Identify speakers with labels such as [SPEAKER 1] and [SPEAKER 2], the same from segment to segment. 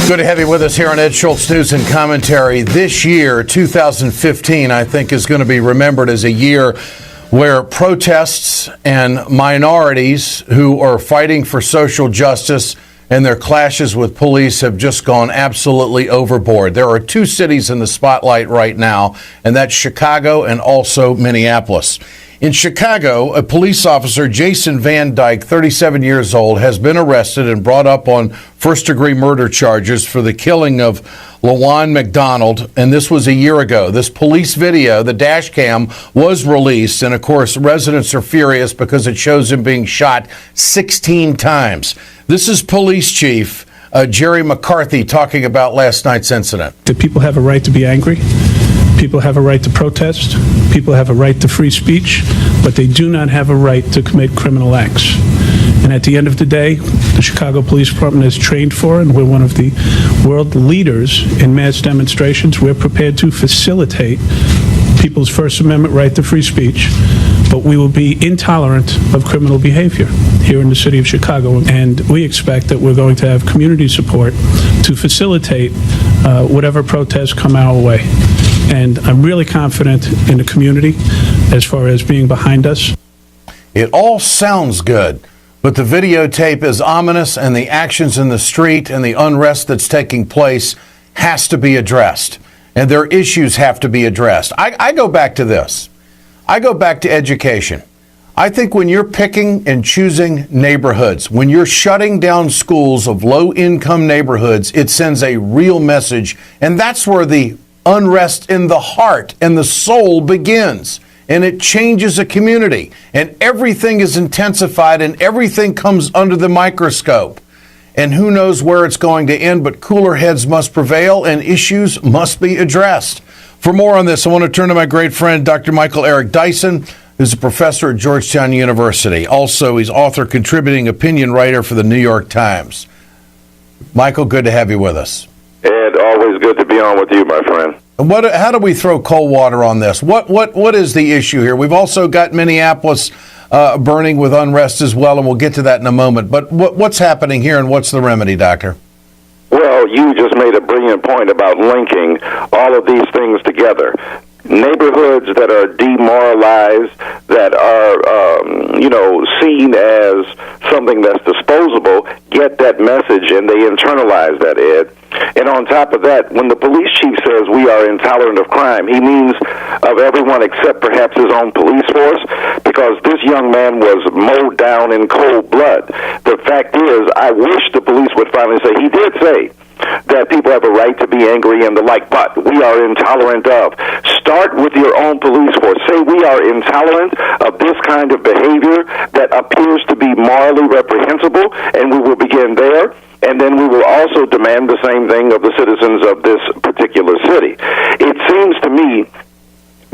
[SPEAKER 1] Good to have you with us here on Ed Schultz News and Commentary. This year, 2015, I think is going to be remembered as a year where protests and minorities who are fighting for social justice and their clashes with police have just gone absolutely overboard. There are two cities in the spotlight right now, and that's Chicago and also Minneapolis. In Chicago, a police officer, Jason Van Dyke, 37 years old, has been arrested and brought up on first-degree murder charges for the killing of Laquan McDonald, and this was a year ago. This police video, the dash cam, was released, and of course, residents are furious because it shows him being shot 16 times. This is Police Chief Jerry McCarthy talking about last night's incident.
[SPEAKER 2] Do people have a right to be angry? People have a right to protest. People have a right to free speech, but they do not have a right to commit criminal acts. And at the end of the day, the Chicago Police Department is trained for, and we're one of the world leaders in mass demonstrations. We're prepared to facilitate people's First Amendment right to free speech, but we will be intolerant of criminal behavior here in the city of Chicago. And we expect that we're going to have community support to facilitate whatever protests come our way. And I'm really confident in the community as far as being behind us.
[SPEAKER 1] It all sounds good, but the videotape is ominous, and the actions in the street and the unrest that's taking place has to be addressed. And their issues have to be addressed. I go back to this. I go back to education. I think when you're picking and choosing neighborhoods, when you're shutting down schools of low-income neighborhoods, it sends a real message. And that's where the unrest in the heart and the soul begins. And it changes a community. And everything is intensified and everything comes under the microscope. And who knows where it's going to end, but cooler heads must prevail and issues must be addressed. For more on this, I want to turn to my great friend, Dr. Michael Eric Dyson, who's a professor at Georgetown University. Also, he's author, contributing opinion writer for the New York Times. Michael, good to have you with us.
[SPEAKER 3] Ed, always good to be on with you, my friend.
[SPEAKER 1] How do we throw cold water on this? What is the issue here? We've also got Minneapolis burning with unrest as well, and we'll get to that in a moment. But what's happening here, and what's the remedy, Doctor?
[SPEAKER 3] Well, you just made a brilliant point about linking all of these things together. Neighborhoods that are demoralized, that are, seen as something that's disposable, get that message and they internalize that, Ed. And on top of that, when the police chief says we are intolerant of crime, he means of everyone except perhaps his own police force, because this young man was mowed down in cold blood. The fact is, I wish the police would finally say, he did say that people have a right to be angry and the like, but we are intolerant of. Start with your own police force. Say we are intolerant of this kind of behavior that appears to be morally reprehensible, and we will begin there. And then we will also demand the same thing of the citizens of this particular city. It seems to me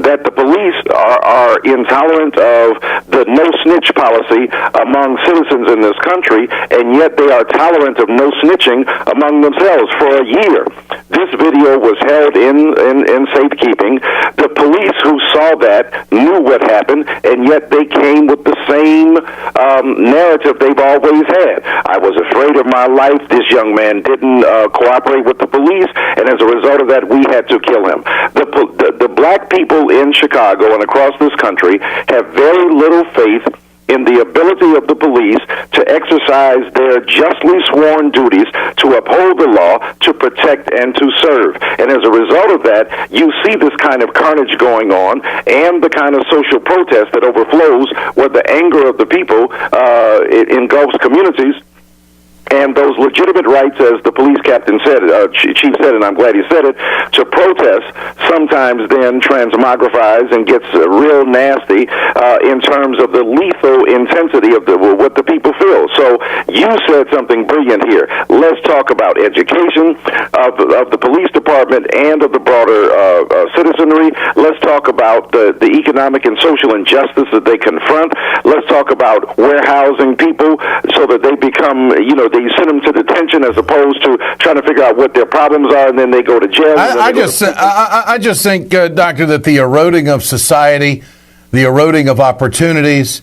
[SPEAKER 3] that the police are intolerant of the no-snitch policy among citizens in this country, and yet they are tolerant of no snitching among themselves for a year. This video was held in safekeeping. The police who saw that knew what happened, and yet they came with the same narrative they've always had. I was afraid of my life. This young man didn't cooperate with the police, and as a result of that, we had to kill him. The black people in Chicago and across this country have very little faith in the ability of the police to exercise their justly sworn duties to uphold the law, to protect, and to serve. And as a result of that, you see this kind of carnage going on and the kind of social protest that overflows where the anger of the people it engulfs communities. And those legitimate rights, as the police captain said, chief said, and I'm glad he said it, to protest sometimes then transmogrifies and gets real nasty in terms of the lethal intensity of what the people feel. So you said something brilliant here. Let's talk about education of the police department and of the broader citizenry. Let's talk about the economic and social injustice that they confront. Let's talk about warehousing people so that they become, you send them to detention as opposed to trying to figure out what their problems are, and then they go to jail.
[SPEAKER 1] I just think, Doctor, that the eroding of society, the eroding of opportunities,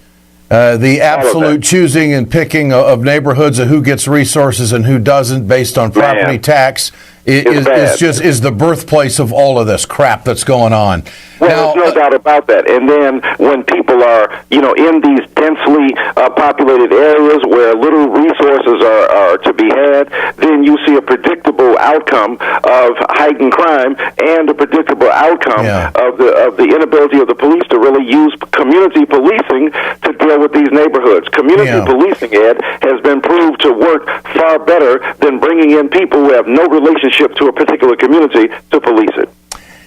[SPEAKER 1] The absolute choosing and picking of neighborhoods of who gets resources and who doesn't based on property tax is the birthplace of all of this crap that's going on.
[SPEAKER 3] Well, now, there's no doubt about that. And then when people are, in these densely populated areas where little resources are to be had, then you see a predictable outcome of heightened crime and a predictable outcome of the inability of the police to really use community policing to deal with these neighborhoods. Community policing, Ed, has been proved to work far better than bringing in people who have no relationship to a particular community to police it.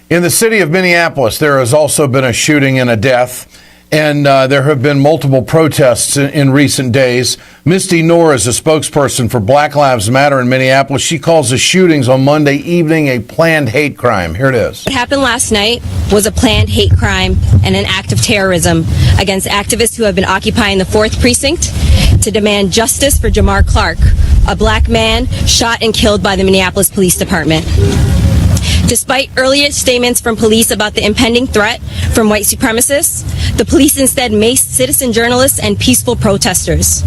[SPEAKER 1] In the city of Minneapolis, there has also been a shooting and a death, and there have been multiple protests in recent days. Misty Noor is a spokesperson for Black Lives Matter in Minneapolis. She calls the shootings on Monday evening a planned hate crime. Here it is.
[SPEAKER 4] What happened last night was a planned hate crime and an act of terrorism against activists who have been occupying the 4th Precinct to demand justice for Jamar Clark, a black man shot and killed by the Minneapolis Police Department. Despite earlier statements from police about the impending threat from white supremacists, the police instead maced citizen journalists and peaceful protesters.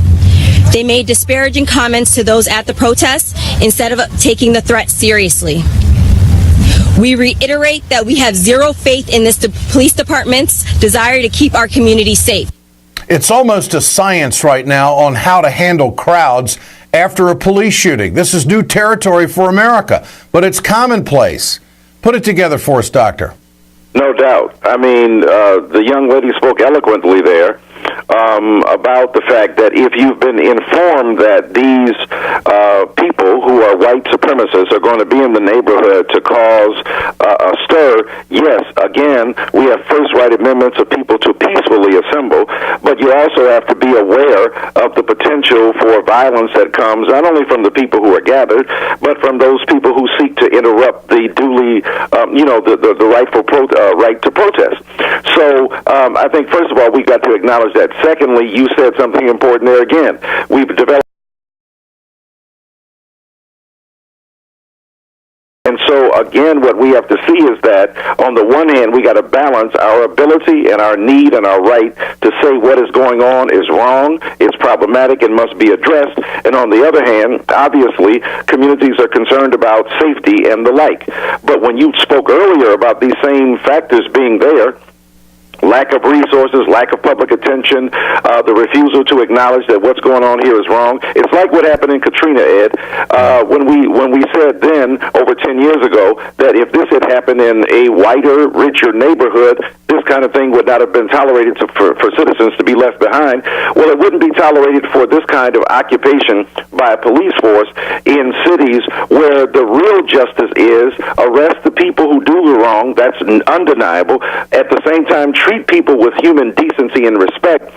[SPEAKER 4] They made disparaging comments to those at the protests instead of taking the threat seriously. We reiterate that we have zero faith in this police department's desire to keep our community safe.
[SPEAKER 1] It's almost a science right now on how to handle crowds after a police shooting. This is new territory for America, but it's commonplace. Put it together for us, Doctor.
[SPEAKER 3] No doubt. I mean, the young lady spoke eloquently there about the fact that if you've been informed that these people who are white supremacists are going to be in the neighborhood to cause a stir, yes, again, we have first right amendments of people to peacefully assemble, but you also have to be aware of the potential for violence that comes not only from the people who are gathered, but from those people who seek to interrupt the duly, the rightful right to protest. So I think, first of all, we've got to acknowledge that. Secondly, you said something important there again. We've developed. And so, again, what we have to see is that, on the one hand, we got to balance our ability and our need and our right to say what is going on is wrong, it's problematic, and must be addressed. And on the other hand, obviously, communities are concerned about safety and the like. But when you spoke earlier about these same factors being there, lack of resources, lack of public attention, the refusal to acknowledge that what's going on here is wrong. It's like what happened in Katrina, Ed, when we said then, over 10 years ago, that if this had happened in a whiter, richer neighborhood, this kind of thing would not have been tolerated for citizens to be left behind. Well, it wouldn't be tolerated for this kind of occupation by a police force in cities where the real justice is arrest the people who do the wrong. That's undeniable. At the same time, treat people with human decency and respect.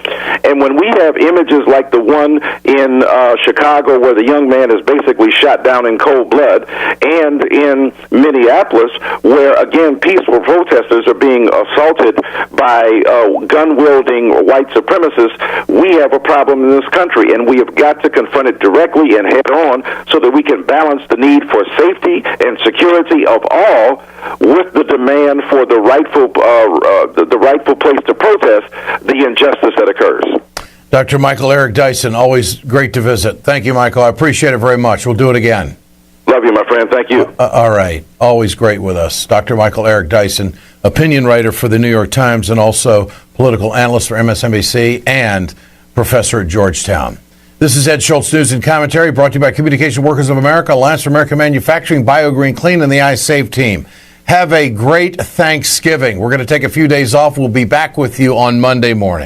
[SPEAKER 3] And when we have images like the one in Chicago where the young man is basically shot down in cold blood, and in Minneapolis where, again, peaceful protesters are being assaulted by gun-wielding white supremacists, we have a problem in this country, and we have got to confront it directly and head-on so that we can balance the need for safety and security of all with the demand for the rightful place to protest the injustice that occurs.
[SPEAKER 1] Dr. Michael Eric Dyson, always great to visit. Thank you, Michael. I appreciate it very much. We'll do it again.
[SPEAKER 3] Love you, my friend. Thank you.
[SPEAKER 1] All right. Always great with us. Dr. Michael Eric Dyson, opinion writer for the New York Times and also political analyst for MSNBC and professor at Georgetown. This is Ed Schultz News and Commentary, brought to you by Communication Workers of America, Alliance for American Manufacturing, BioGreen Clean, and the iSave team. Have a great Thanksgiving. We're going to take a few days off. We'll be back with you on Monday morning.